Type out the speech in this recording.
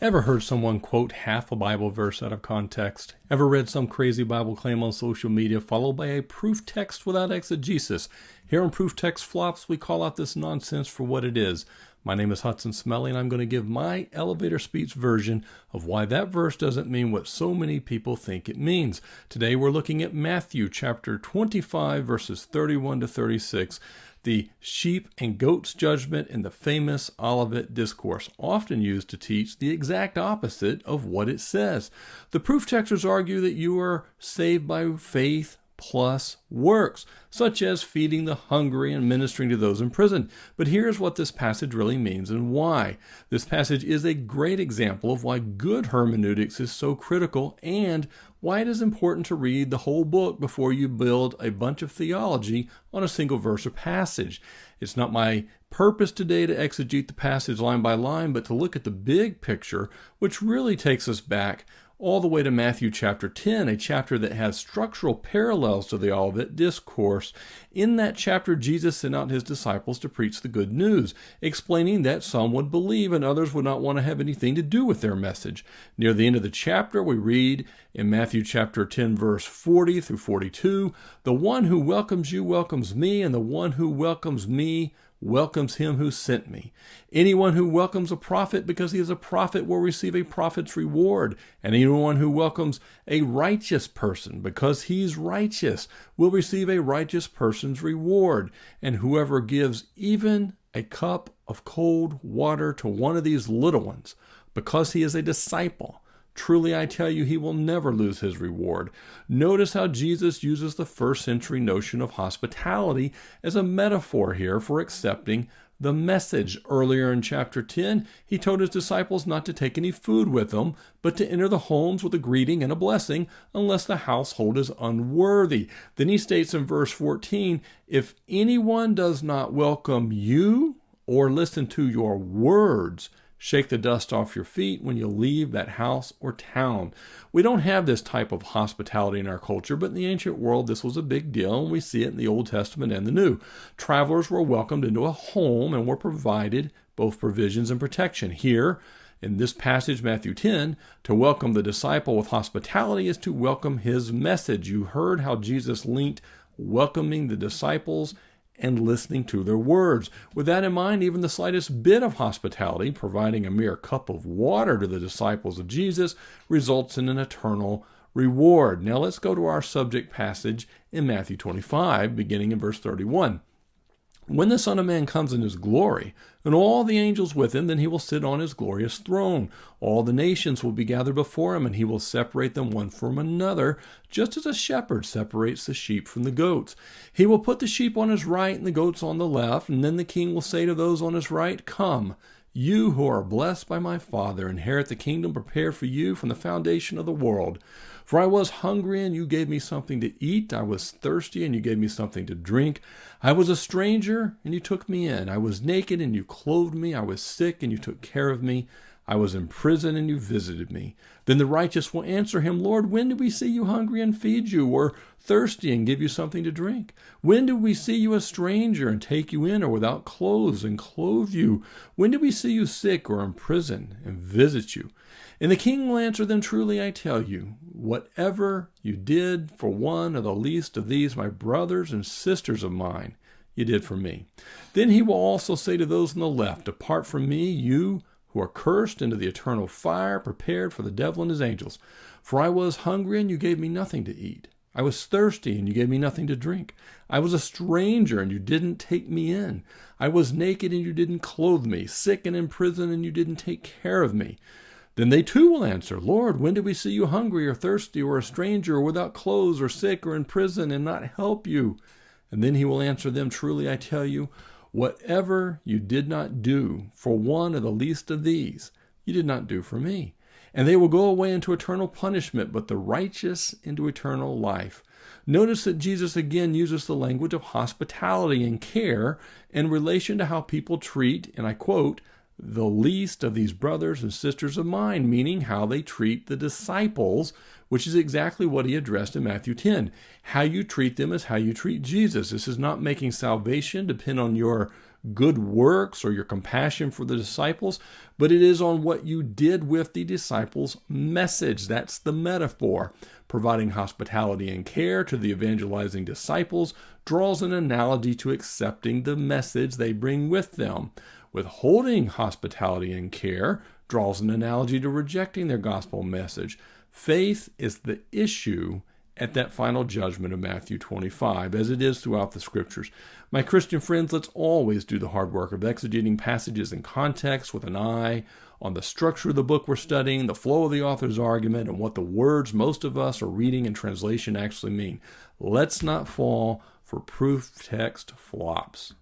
Ever heard someone quote half a Bible verse out of context? Ever read some crazy Bible claim on social media followed by a proof text without exegesis? Here on Proof Text Flops, we call out this nonsense for what it is. My name is Hudson Smelly, and I'm going to give my elevator speech version of why that verse doesn't mean what so many people think it means. Today we're looking at Matthew chapter 25, verses 31 to 36. The sheep and goats judgment in the famous Olivet Discourse, often used to teach the exact opposite of what it says. The proof texters argue that you are saved by faith plus works, such as feeding the hungry and ministering to those in prison. But here's what this passage really means and why. This passage is a great example of why good hermeneutics is so critical and why it is important to read the whole book before you build a bunch of theology on a single verse or passage. It's not my purpose today to exegete the passage line by line, but to look at the big picture, which really takes us back all the way to Matthew chapter 10, a chapter that has structural parallels to the Olivet Discourse. In that chapter, Jesus sent out his disciples to preach the good news, explaining that some would believe and others would not want to have anything to do with their message. Near the end of the chapter, we read in Matthew chapter 10, verse 40 through 42, "The one who welcomes you welcomes me, and the one who welcomes me welcomes him who sent me. Anyone who welcomes a prophet because he is a prophet will receive a prophet's reward. And anyone who welcomes a righteous person because he's righteous will receive a righteous person's reward. And whoever gives even a cup of cold water to one of these little ones because he is a disciple, truly I tell you, he will never lose his reward." Notice how Jesus uses the first century notion of hospitality as a metaphor here for accepting the message. Earlier in chapter 10, he told his disciples not to take any food with them, but to enter the homes with a greeting and a blessing, unless the household is unworthy. Then he states in verse 14, "If anyone does not welcome you or listen to your words, shake the dust off your feet when you leave that house or town." We don't have this type of hospitality in our culture, but in the ancient world, this was a big deal, and we see it in the Old Testament and the New. Travelers were welcomed into a home and were provided both provisions and protection. Here, in this passage, Matthew 10, to welcome the disciple with hospitality is to welcome his message. You heard how Jesus linked welcoming the disciples and listening to their words. With that in mind, even the slightest bit of hospitality, providing a mere cup of water to the disciples of Jesus, results in an eternal reward. Now let's go to our subject passage in Matthew 25, beginning in verse 31. "When the Son of Man comes in his glory, and all the angels with him, then he will sit on his glorious throne. All the nations will be gathered before him, and he will separate them one from another, just as a shepherd separates the sheep from the goats. He will put the sheep on his right and the goats on the left, and then the king will say to those on his right, 'Come, you who are blessed by my Father, inherit the kingdom prepared for you from the foundation of the world. For I was hungry, and you gave me something to eat. I was thirsty, and you gave me something to drink. I was a stranger, and you took me in. I was naked, and you clothed me. I was sick, and you took care of me. I was in prison, and you visited me.' Then the righteous will answer him, 'Lord, when did we see you hungry and feed you, or thirsty and give you something to drink? When did we see you a stranger and take you in, or without clothes and clothe you? When did we see you sick or in prison and visit you?' And the king will answer them, 'Truly I tell you, whatever you did for one of the least of these, my brothers and sisters of mine, you did for me.' Then he will also say to those on the left, 'Depart from me, you who are cursed, into the eternal fire prepared for the devil and his angels. For I was hungry, and you gave me nothing to eat. I was thirsty, and you gave me nothing to drink. I was a stranger, and you didn't take me in. I was naked, and you didn't clothe me, sick and in prison, and you didn't take care of me.' Then they too will answer, 'Lord, when did we see you hungry or thirsty or a stranger or without clothes or sick or in prison and not help you?' And then he will answer them, 'Truly I tell you, whatever you did not do for one of the least of these, you did not do for me.' And they will go away into eternal punishment, but the righteous into eternal life." Notice that Jesus again uses the language of hospitality and care in relation to how people treat, and I quote, "the least of these brothers and sisters of mine," meaning how they treat the disciples, which is exactly what he addressed in Matthew 10. How you treat them is how you treat Jesus. This is not making salvation depend on your good works or your compassion for the disciples, but it is on what you did with the disciples' message. That's the metaphor. Providing hospitality and care to the evangelizing disciples draws an analogy to accepting the message they bring with them. Withholding hospitality and care draws an analogy to rejecting their gospel message. Faith is the issue at that final judgment of Matthew 25, as it is throughout the Scriptures. My Christian friends, let's always do the hard work of exegeting passages in context with an eye on the structure of the book we're studying, the flow of the author's argument, and what the words most of us are reading in translation actually mean. Let's not fall for proof text flops.